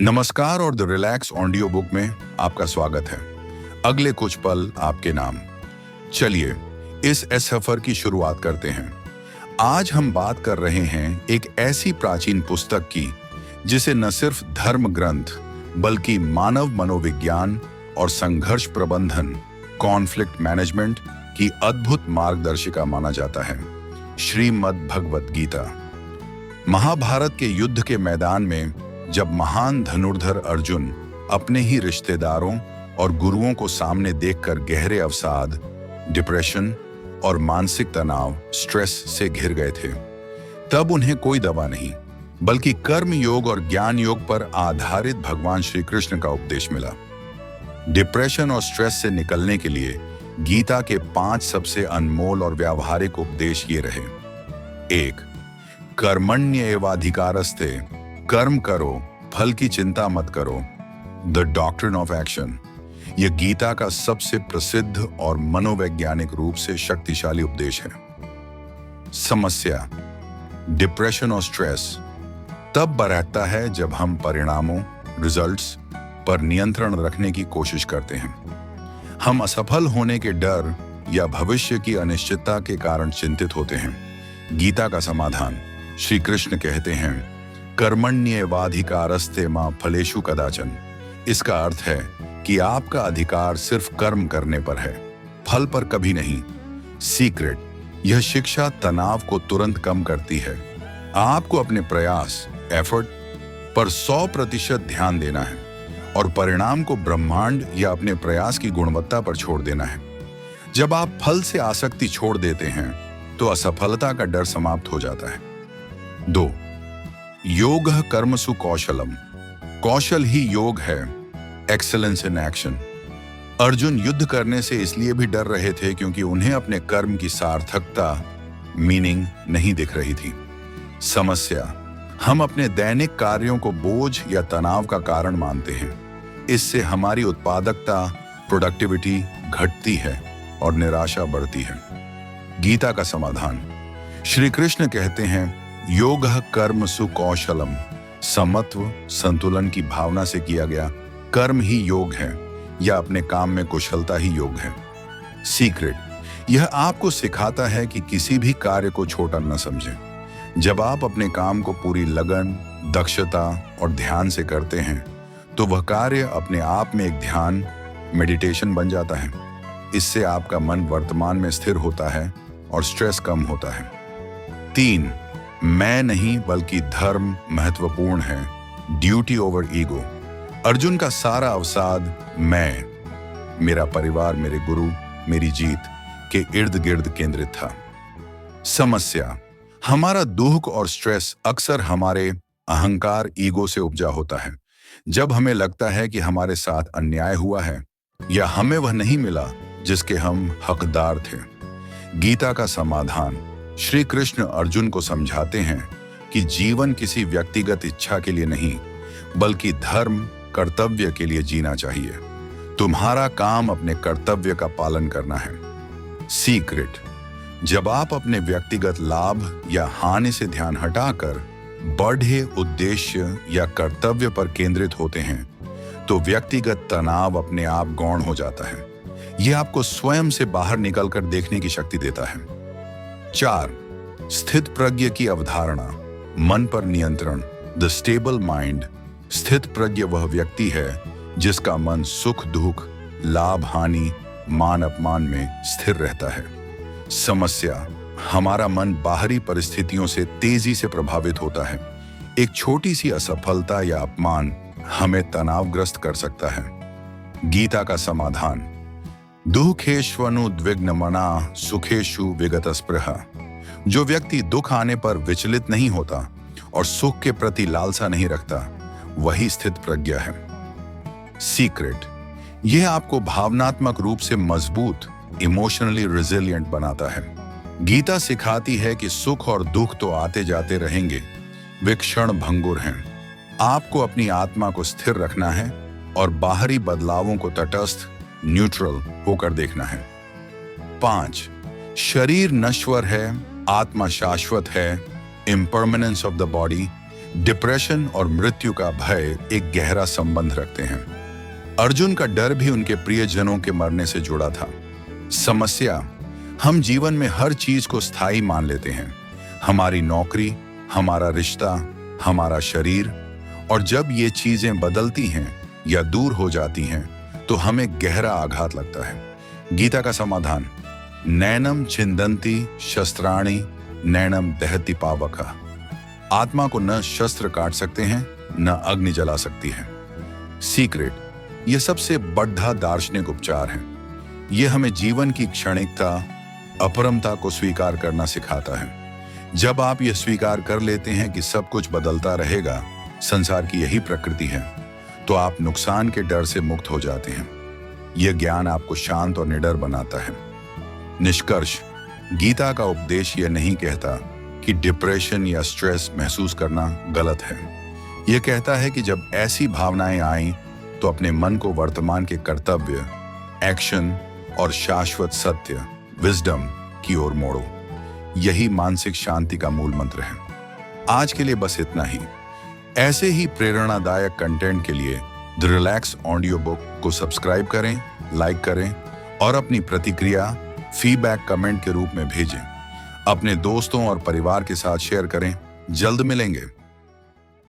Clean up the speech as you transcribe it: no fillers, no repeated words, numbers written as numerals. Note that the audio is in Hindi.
नमस्कार और द रिलैक्स ऑडियो बुक में आपका स्वागत है। अगले कुछ पल आपके नाम। चलिए इस सफर की शुरुआत करते हैं। आज हम बात कर रहे हैं एक ऐसी प्राचीन पुस्तक की जिसे न सिर्फ धर्म ग्रंथ बल्कि मानव मनोविज्ञान और संघर्ष प्रबंधन कॉन्फ्लिक्ट मैनेजमेंट की अद्भुत मार्गदर्शिका माना जाता है, श्रीमद् भगवत गीता। महाभारत के युद्ध के मैदान में जब महान धनुर्धर अर्जुन अपने ही रिश्तेदारों और गुरुओं को सामने देखकर गहरे अवसाद, डिप्रेशन और मानसिक तनाव, स्ट्रेस से घिर गए थे, तब उन्हें कोई दवा नहीं बल्कि कर्म योग और ज्ञान योग पर आधारित भगवान श्री कृष्ण का उपदेश मिला। डिप्रेशन और स्ट्रेस से निकलने के लिए गीता के 5 सबसे अनमोल और व्यावहारिक उपदेश ये रहे। 1. कर्मण्येवाधिकारस्ते, कर्म करो, फल की चिंता मत करो। The doctrine of action. यह गीता का सबसे प्रसिद्ध और मनोवैज्ञानिक रूप से शक्तिशाली उपदेश है। समस्या, डिप्रेशन और स्ट्रेस तब बरहता है जब हम परिणामों, रिजल्ट्स पर नियंत्रण रखने की कोशिश करते हैं। हम असफल होने के डर या भविष्य की अनिश्चितता के कारण चिंतित होते हैं। गीता का समाधान, श्री कृष्ण कहते हैं, कर्मण्येवाधिकारस्ते मा फलेषु कदाचन। इसका अर्थ है कि आपका अधिकार सिर्फ कर्म करने पर है, फल पर कभी नहीं। सीक्रेट, यह शिक्षा तनाव को तुरंत कम करती है। आपको अपने प्रयास, एफर्ट पर 100% ध्यान देना है और परिणाम को ब्रह्मांड या अपने प्रयास की गुणवत्ता पर छोड़ देना है। जब आप फल से आसक्ति छोड़ देते हैं तो असफलता का डर समाप्त हो जाता है। 2. योगः कर्मसु कौशलम। कौशल ही योग है, एक्सेलेंस इन एक्शन। अर्जुन युद्ध करने से इसलिए भी डर रहे थे क्योंकि उन्हें अपने कर्म की सार्थकता, मीनिंग नहीं दिख रही थी। समस्या, हम अपने दैनिक कार्यों को बोझ या तनाव का कारण मानते हैं। इससे हमारी उत्पादकता, प्रोडक्टिविटी घटती है और निराशा बढ़ती है। गीता का समाधान, श्री कृष्ण कहते हैं, योगः कर्मसु कौशलम। समत्व, संतुलन की भावना से किया गया कर्म ही योग है या अपने काम में कुशलता ही योग है। सीक्रेट, यह आपको सिखाता है कि किसी भी कार्य को छोटा न समझें। जब आप अपने काम को पूरी लगन, दक्षता और ध्यान से करते हैं तो वह कार्य अपने आप में एक ध्यान, मेडिटेशन बन जाता है। इससे आपका मन वर्तमान में स्थिर होता है और स्ट्रेस कम होता है। 3. मैं नहीं बल्कि धर्म महत्वपूर्ण है, ड्यूटी ओवर ईगो। अर्जुन का सारा अवसाद मैं, मेरा परिवार, मेरे गुरु, मेरी जीत के इर्द गिर्द केंद्रित था। समस्या, हमारा दुख और स्ट्रेस अक्सर हमारे अहंकार, ईगो से उपजा होता है। जब हमें लगता है कि हमारे साथ अन्याय हुआ है या हमें वह नहीं मिला जिसके हम हकदार थे। गीता का समाधान, श्री कृष्ण अर्जुन को समझाते हैं कि जीवन किसी व्यक्तिगत इच्छा के लिए नहीं बल्कि धर्म, कर्तव्य के लिए जीना चाहिए। तुम्हारा काम अपने कर्तव्य का पालन करना है। सीक्रेट, जब आप अपने व्यक्तिगत लाभ या हानि से ध्यान हटाकर बड़े उद्देश्य या कर्तव्य पर केंद्रित होते हैं तो व्यक्तिगत तनाव अपने आप गौण हो जाता है। यह आपको स्वयं से बाहर निकलकर देखने की शक्ति देता है। 4. स्थित प्रज्ञ की अवधारणा, मन पर नियंत्रण, द स्टेबल माइंड। स्थित प्रज्ञ वह व्यक्ति है जिसका मन सुख दुख, लाभ हानि, मान अपमान में स्थिर रहता है। समस्या, हमारा मन बाहरी परिस्थितियों से तेजी से प्रभावित होता है। एक छोटी सी असफलता या अपमान हमें तनावग्रस्त कर सकता है। गीता का समाधान, दुःखेष्वनुद्विग्नमना सुखेषु विगतस्पृहा। जो व्यक्ति दुख आने पर विचलित नहीं होता और सुख के प्रति लालसा नहीं रखता, वही स्थित प्रज्ञ है। सीक्रेट, यह आपको भावनात्मक रूप से मजबूत, इमोशनली रिजिलिएंट बनाता है। गीता सिखाती है कि सुख और दुख तो आते जाते रहेंगे, वे क्षण भंगुर हैं। आपको अपनी आत्मा को स्थिर रखना है और बाहरी बदलावों को तटस्थ, न्यूट्रल होकर देखना है। 5. शरीर नश्वर है, आत्मा शाश्वत है, impermanence of the body. Depression और मृत्यु का भय एक गहरा संबंध रखते हैं। अर्जुन का डर भी उनके प्रियजनों के मरने से जुड़ा था। समस्या, हम जीवन में हर चीज को स्थायी मान लेते हैं, हमारी नौकरी, हमारा रिश्ता, हमारा शरीर, और जब ये चीजें बदलती हैं या दूर हो जाती हैं तो हमें गहरा आघात लगता है। गीता का समाधान, नैनम छिंदन्ति शस्त्राणि नैनम दहति पावकः। आत्मा को न शस्त्र काट सकते हैं न अग्नि जला सकती है। सीक्रेट, यह सबसे बड़ा दार्शनिक उपचार है। यह हमें जीवन की क्षणिकता, अपरमता को स्वीकार करना सिखाता है। जब आप यह स्वीकार कर लेते हैं कि सब कुछ बदलता रहेगा, संसार की यही प्रकृति है, तो आप नुकसान के डर से मुक्त हो जाते हैं। यह ज्ञान आपको शांत और निडर बनाता है। निष्कर्ष, गीता का उपदेश यह नहीं कहता कि डिप्रेशन या स्ट्रेस महसूस करना गलत है। यह कहता है कि जब ऐसी भावनाएं आएं तो अपने मन को वर्तमान के कर्तव्य, एक्शन और शाश्वत सत्य, विजडम की ओर मोड़ो। यही मानसिक शांति का मूल मंत्र है। आज के लिए बस इतना ही। ऐसे ही प्रेरणादायक कंटेंट के लिए द रिलैक्स ऑडियो बुक को सब्सक्राइब करें, लाइक करें और अपनी प्रतिक्रिया फीडबैक कमेंट के रूप में भेजें। अपने दोस्तों और परिवार के साथ शेयर करें। जल्द मिलेंगे।